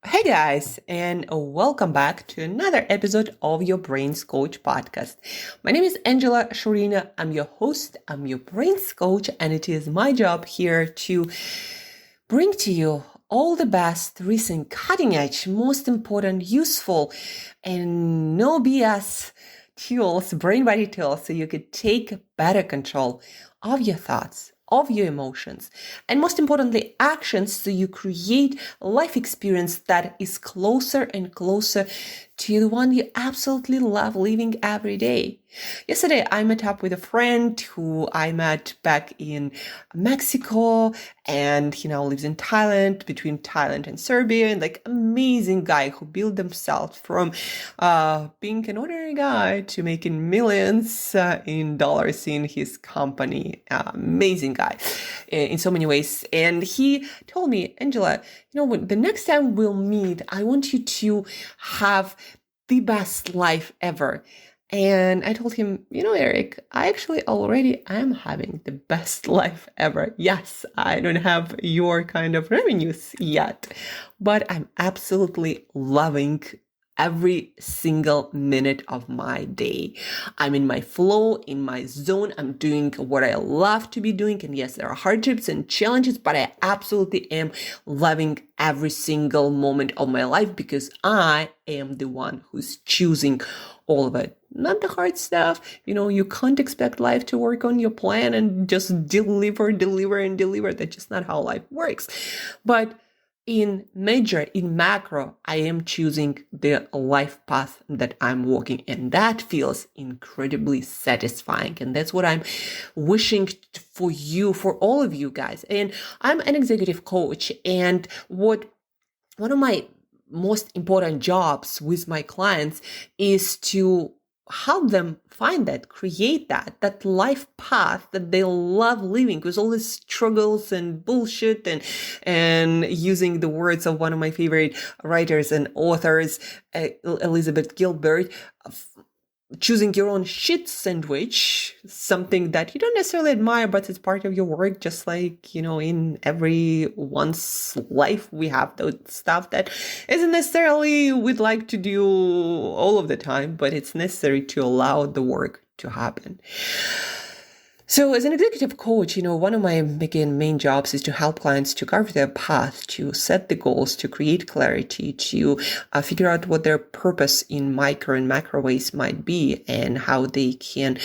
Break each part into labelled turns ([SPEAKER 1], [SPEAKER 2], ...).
[SPEAKER 1] Hey guys, and welcome back to another episode of your Brains Coach podcast. My name is Angela Shurina. I'm your host, I'm your Brains Coach, and it is my job here to bring to you all the best, recent, cutting edge, most important, useful, and no BS tools, brain body tools, so you could take better control of your thoughts, of your emotions, and most importantly, actions, so you create a life experience that is closer and closer to the one you absolutely love living every day. Yesterday, I met up with a friend who I met back in Mexico, and he now lives in Thailand, between Thailand and Serbia, and amazing guy who built himself from being an ordinary guy to making millions in dollars in his company. Amazing guy in so many ways. And he told me, Angela, the next time we'll meet, I want you to have the best life ever. And I told him, Eric, I actually already am having the best life ever. Yes, I don't have your kind of revenues yet, but I'm absolutely loving every single minute of my day. I'm in my flow, in my zone. I'm doing what I love to be doing. And yes, there are hardships and challenges, but I absolutely am loving every single moment of my life because I am the one who's choosing all of it. Not the hard stuff. You can't expect life to work on your plan and just deliver. That's just not how life works. But in macro, I am choosing the life path that I'm walking, and that feels incredibly satisfying. And that's what I'm wishing for you, for all of you guys. And I'm an executive coach, and one of my most important jobs with my clients is to help them find that, create that life path that they love living with all the struggles and bullshit and using the words of one of my favorite writers and authors, Elizabeth Gilbert, choosing your own shit sandwich, something that you don't necessarily admire, but it's part of your work. Just like, in everyone's life, we have those stuff that isn't necessarily we'd like to do all of the time, but it's necessary to allow the work to happen. So as an executive coach, one of my main jobs is to help clients to carve their path, to set the goals, to create clarity, to figure out what their purpose in micro and macro ways might be and how they can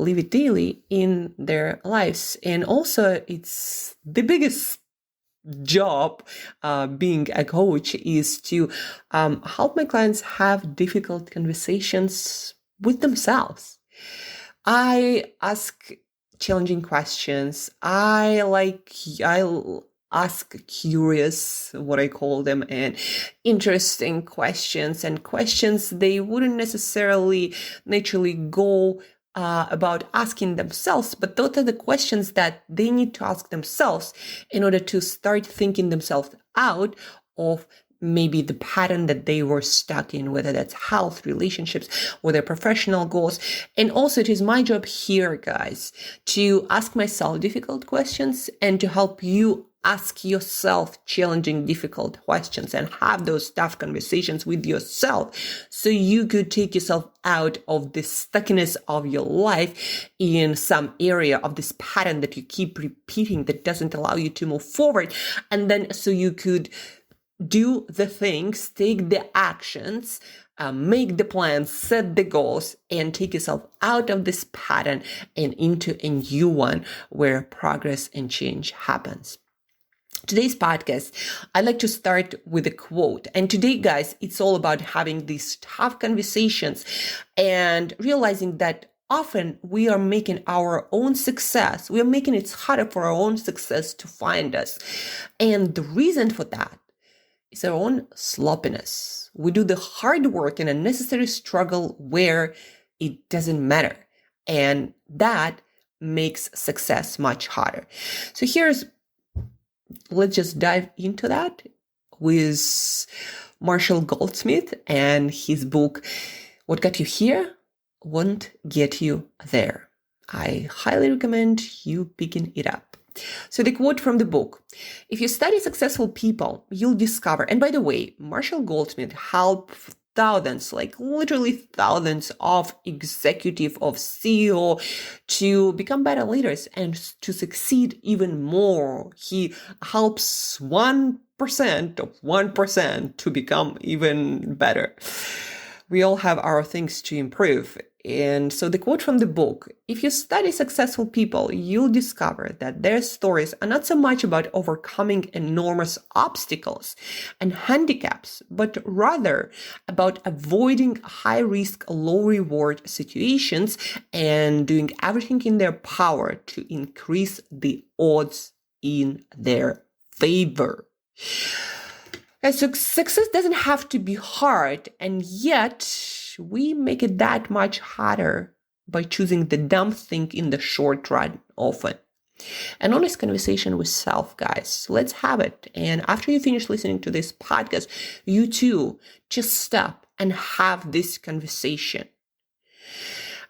[SPEAKER 1] live it daily in their lives. And also it's the biggest job being a coach is to help my clients have difficult conversations with themselves. I ask challenging questions. I ask curious, what I call them, and interesting questions, and questions they wouldn't necessarily naturally go about asking themselves, but those are the questions that they need to ask themselves in order to start thinking themselves out of maybe the pattern that they were stuck in, whether that's health, relationships, or their professional goals. And also it is my job here, guys, to ask myself difficult questions and to help you ask yourself challenging, difficult questions and have those tough conversations with yourself so you could take yourself out of the stuckness of your life in some area of this pattern that you keep repeating that doesn't allow you to move forward. And then so you could do the things, take the actions, make the plans, set the goals, and take yourself out of this pattern and into a new one where progress and change happens. Today's podcast, I'd like to start with a quote. And today, guys, it's all about having these tough conversations and realizing that often we are making our own success. We are making it harder for our own success to find us. And the reason for that is our own sloppiness. We do the hard work and unnecessary struggle where it doesn't matter. And that makes success much harder. So let's just dive into that with Marshall Goldsmith and his book, What Got You Here Won't Get You There. I highly recommend you picking it up. So the quote from the book, if you study successful people, you'll discover, and by the way, Marshall Goldsmith helped thousands, like literally thousands of executive, of CEO to become better leaders and to succeed even more. He helps 1% of 1% to become even better. We all have our things to improve. And so the quote from the book, if you study successful people, you'll discover that their stories are not so much about overcoming enormous obstacles and handicaps, but rather about avoiding high risk, low reward situations and doing everything in their power to increase the odds in their favor. So success doesn't have to be hard, and yet we make it that much harder by choosing the dumb thing in the short run often. An honest conversation with self, guys. Let's have it. And after you finish listening to this podcast, you too just stop and have this conversation.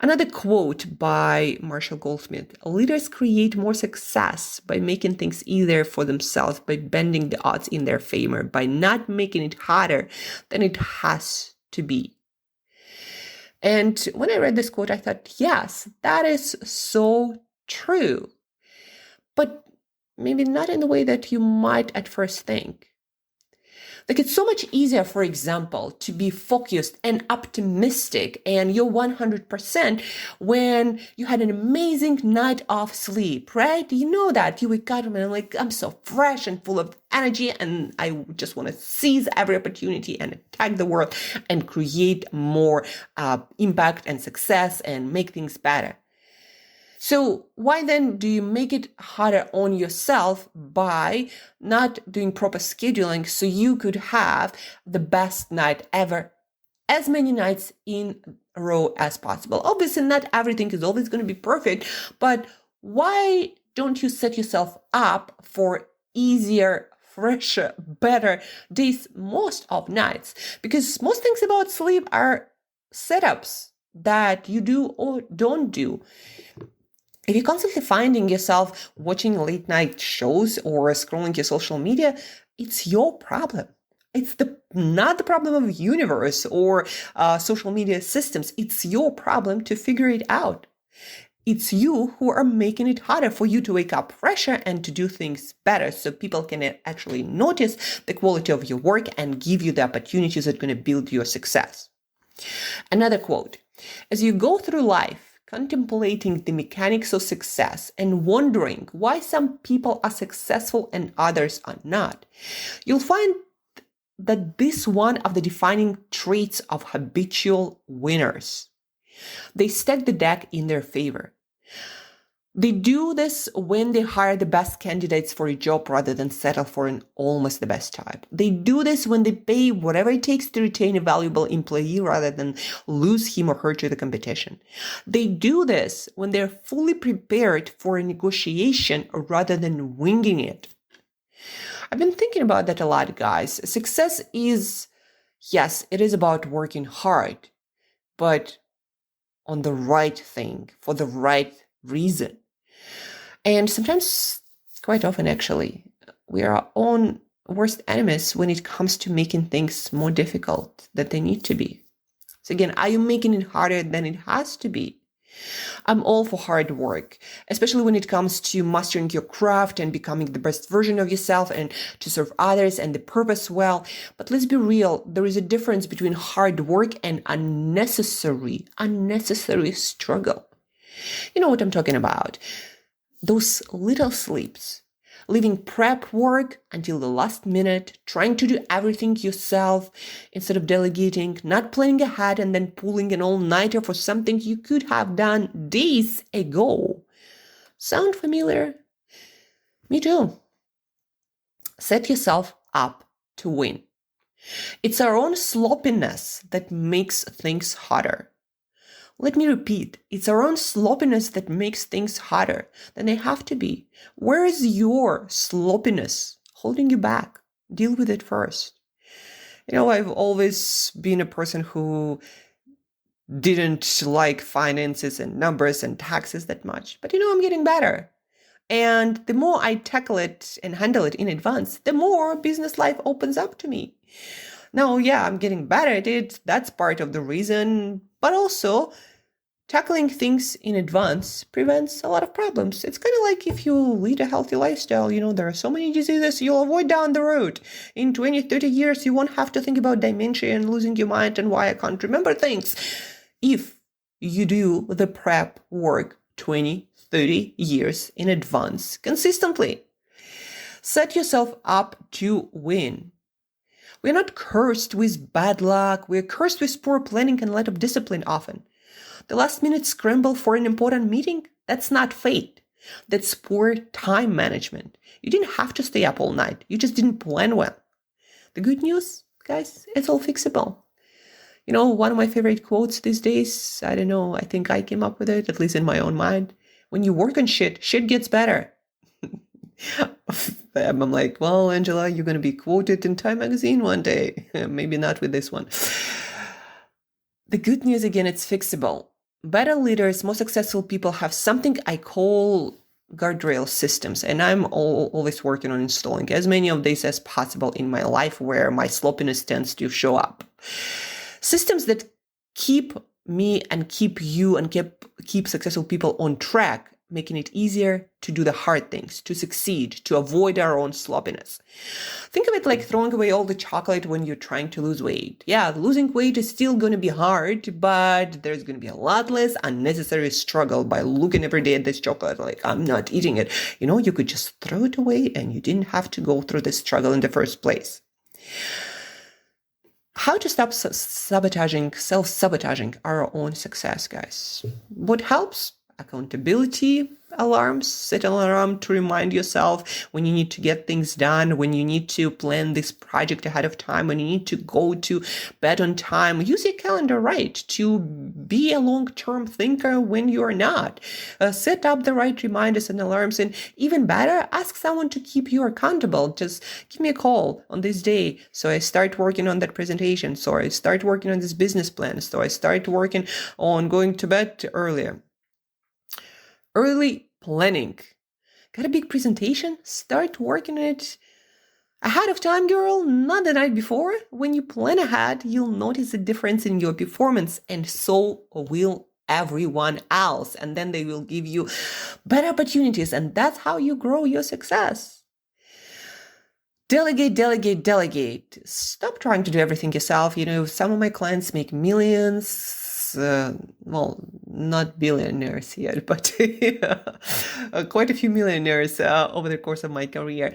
[SPEAKER 1] Another quote by Marshall Goldsmith, leaders create more success by making things easier for themselves, by bending the odds in their favor, by not making it harder than it has to be. And when I read this quote, I thought, yes, that is so true. But maybe not in the way that you might at first think. Like, it's so much easier, for example, to be focused and optimistic and you're 100% when you had an amazing night of sleep, right? You know that. You wake up and I'm so fresh and full of energy and I just want to seize every opportunity and attack the world and create more impact and success and make things better. So why then do you make it harder on yourself by not doing proper scheduling so you could have the best night ever, as many nights in a row as possible? Obviously, not everything is always going to be perfect, but why don't you set yourself up for easier, fresher, better days most of nights? Because most things about sleep are setups that you do or don't do. If you're constantly finding yourself watching late night shows or scrolling your social media, it's your problem. It's not the problem of the universe or social media systems. It's your problem to figure it out. It's you who are making it harder for you to wake up fresher and to do things better so people can actually notice the quality of your work and give you the opportunities that are going to build your success. Another quote, as you go through life, contemplating the mechanics of success and wondering why some people are successful and others are not, you'll find that this is one of the defining traits of habitual winners. They stack the deck in their favor. They do this when they hire the best candidates for a job rather than settle for an almost the best type. They do this when they pay whatever it takes to retain a valuable employee rather than lose him or her to the competition. They do this when they're fully prepared for a negotiation rather than winging it. I've been thinking about that a lot, guys. Success is, yes, it is about working hard, but on the right thing, for the right reason. And sometimes, quite often actually, we are our own worst enemies when it comes to making things more difficult than they need to be. So again, are you making it harder than it has to be? I'm all for hard work, especially when it comes to mastering your craft and becoming the best version of yourself and to serve others and the purpose well. But let's be real, there is a difference between hard work and unnecessary struggle. You know what I'm talking about. Those little sleeps, leaving prep work until the last minute, trying to do everything yourself instead of delegating, not planning ahead and then pulling an all-nighter for something you could have done days ago. Sound familiar? Me too. Set yourself up to win. It's our own sloppiness that makes things harder. Let me repeat, it's our own sloppiness that makes things harder than they have to be. Where is your sloppiness holding you back? Deal with it first. You know, I've always been a person who didn't like finances and numbers and taxes that much. But you know, I'm getting better. And the more I tackle it and handle it in advance, the more business life opens up to me. Now, yeah, I'm getting better at it. That's part of the reason. But also, tackling things in advance prevents a lot of problems. It's kind of like if you lead a healthy lifestyle, there are so many diseases you'll avoid down the road. In 20, 30 years, you won't have to think about dementia and losing your mind and why I can't remember things. If you do the prep work 20, 30 years in advance consistently, set yourself up to win. We're not cursed with bad luck. We're cursed with poor planning and lack of discipline often. The last minute scramble for an important meeting, that's not fate. That's poor time management. You didn't have to stay up all night. You just didn't plan well. The good news, guys, it's all fixable. One of my favorite quotes these days, I don't know, I think I came up with it, at least in my own mind. When you work on shit gets better. I'm like, well, Angela, you're going to be quoted in Time magazine one day. Maybe not with this one. The good news, again, it's fixable. Better leaders, more successful people have something I call guardrail systems. And I'm always working on installing as many of these as possible in my life where my sloppiness tends to show up. Systems that keep me and keep you and keep successful people on track, making it easier to do the hard things, to succeed, to avoid our own sloppiness. Think of it like throwing away all the chocolate when you're trying to lose weight. Yeah, losing weight is still going to be hard, but there's going to be a lot less unnecessary struggle by looking every day at this chocolate like, I'm not eating it. You could just throw it away and you didn't have to go through this struggle in the first place. How to stop self-sabotaging our own success, guys? What helps? Accountability alarms. Set an alarm to remind yourself when you need to get things done, when you need to plan this project ahead of time, when you need to go to bed on time. Use your calendar right to be a long-term thinker when you're not. Set up the right reminders and alarms, and even better, ask someone to keep you accountable. Just give me a call on this day so I start working on that presentation, so I start working on this business plan, so I start working on going to bed earlier. Early planning. Got a big presentation? Start working on it ahead of time, girl, not the night before. When you plan ahead, you'll notice a difference in your performance, and so will everyone else. And then they will give you better opportunities, and that's how you grow your success. Delegate, delegate, delegate. Stop trying to do everything yourself. Some of my clients make millions. Not billionaires yet, but quite a few millionaires over the course of my career.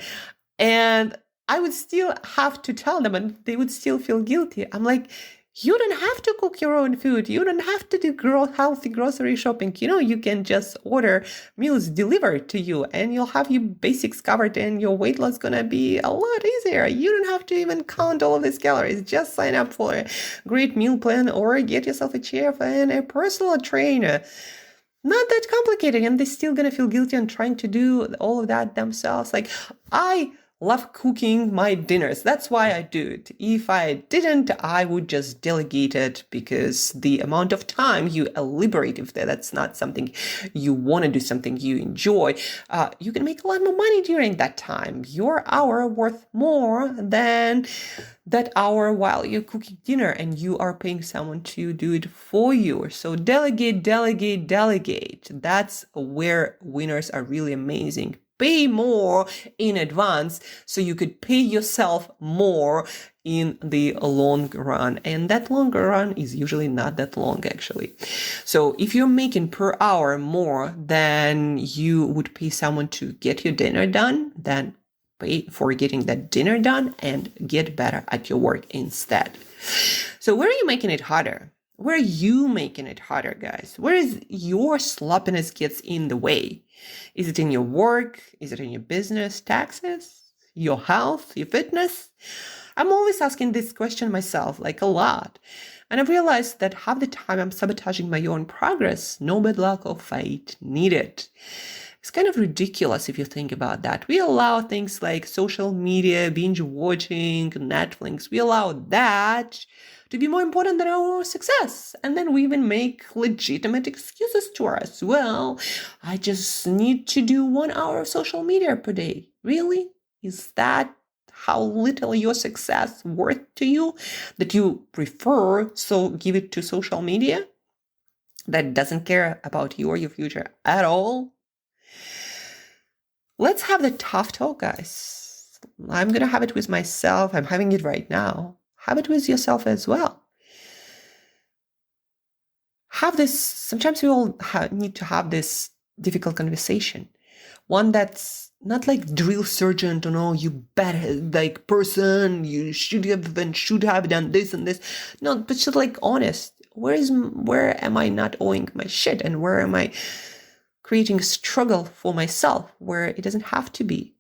[SPEAKER 1] And I would still have to tell them, and they would still feel guilty. I'm like, you don't have to cook your own food. You don't have to do healthy grocery shopping. You can just order meals delivered to you and you'll have your basics covered and your weight loss is going to be a lot easier. You don't have to even count all of these calories. Just sign up for a great meal plan or get yourself a chef and a personal trainer. Not that complicated, and they're still going to feel guilty on trying to do all of that themselves. Like, I love cooking my dinners. That's why I do it. If I didn't, I would just delegate it, because the amount of time you liberate, if that's not something you want to do, something you enjoy, you can make a lot more money during that time. Your hour worth more than that hour while you're cooking dinner and you are paying someone to do it for you. So delegate, delegate, delegate. That's where winners are really amazing. Pay more in advance so you could pay yourself more in the long run. And that longer run is usually not that long, actually. So if you're making per hour more than you would pay someone to get your dinner done, then pay for getting that dinner done and get better at your work instead. So where are you making it harder? Where are you making it harder, guys? Where is your sloppiness gets in the way? Is it in your work? Is it in your business, taxes, your health, your fitness? I'm always asking this question myself, like a lot. And I've realized that half the time I'm sabotaging my own progress. No bad luck or fate needed. It's kind of ridiculous if you think about that. We allow things like social media, binge watching, Netflix. We allow that to be more important than our success. And then we even make legitimate excuses to us. Well, I just need to do 1 hour of social media per day. Really? Is that how little your success worth to you that you prefer so give it to social media that doesn't care about your future at all? Let's have the tough talk, guys. I'm going to have it with myself. I'm having it right now. Have it with yourself as well. Have this, sometimes we all need to have this difficult conversation. One that's not like drill sergeant, no, you bad like person, you should have done this and this. No, but just like honest. Where am I not owing my shit, and where am I creating a struggle for myself where it doesn't have to be?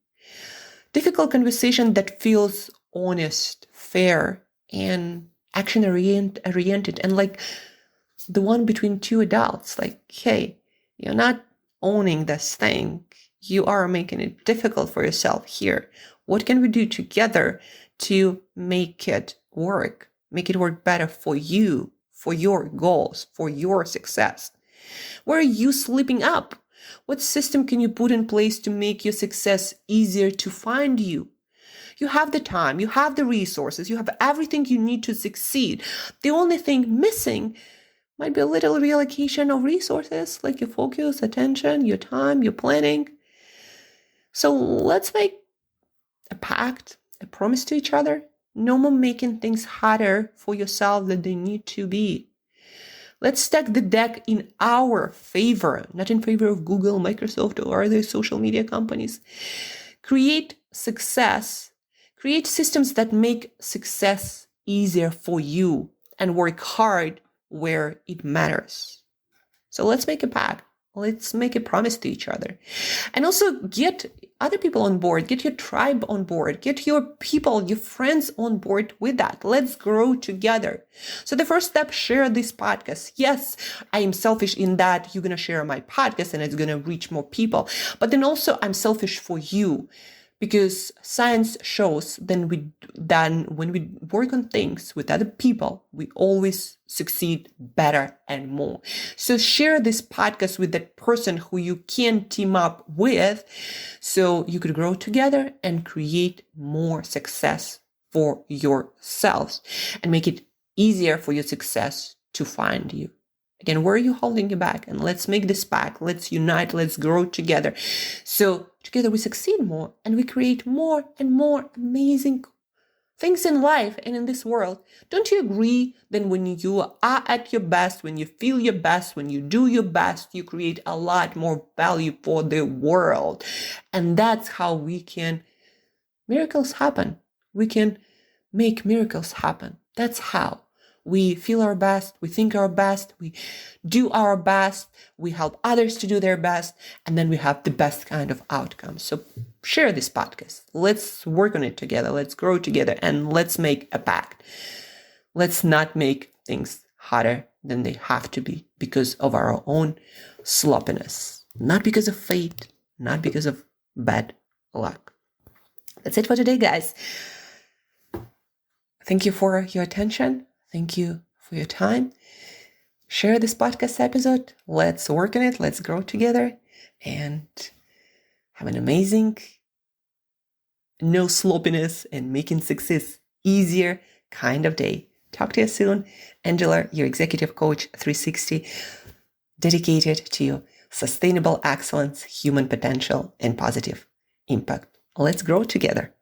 [SPEAKER 1] Difficult conversation that feels honest, fair, and action oriented, and like the one between two adults. Like, hey, you're not owning this thing. You are making it difficult for yourself here. What can we do together to make it work better for you, for your goals, for your success? Where are you slipping up? What system can you put in place to make your success easier to find you? You have the time, you have the resources, you have everything you need to succeed. The only thing missing might be a little reallocation of resources, like your focus, attention, your time, your planning. So let's make a pact, a promise to each other. No more making things harder for yourself than they need to be. Let's stack the deck in our favor, not in favor of Google, Microsoft, or other social media companies. Create systems that make success easier for you, and work hard where it matters. So let's make a pact. Let's make a promise to each other. And also get other people on board, get your tribe on board, get your people, your friends on board with that. Let's grow together. So the first step, share this podcast. Yes, I am selfish in that you're going to share my podcast and it's going to reach more people. But then also I'm selfish for you, because science shows then when we work on things with other people, we always succeed better and more. So share this podcast with that person who you can team up with, so you could grow together and create more success for yourselves and make it easier for your success to find you. Again, where are you holding you back? And let's make this pact. Let's unite. Let's grow together. So together we succeed more, and we create more and more amazing things in life and in this world. Don't you agree that when you are at your best, when you feel your best, when you do your best, you create a lot more value for the world? And that's how miracles happen. We can make miracles happen. That's how. We feel our best, we think our best, we do our best, we help others to do their best, and then we have the best kind of outcomes. So share this podcast. Let's work on it together. Let's grow together, and let's make a pact. Let's not make things harder than they have to be because of our own sloppiness. Not because of fate, not because of bad luck. That's it for today, guys. Thank you for your attention. Thank you for your time. Share this podcast episode. Let's work on it. Let's grow together and have an amazing, no sloppiness and making success easier kind of day. Talk to you soon. Angela, your executive coach 360, dedicated to sustainable excellence, human potential, and positive impact. Let's grow together.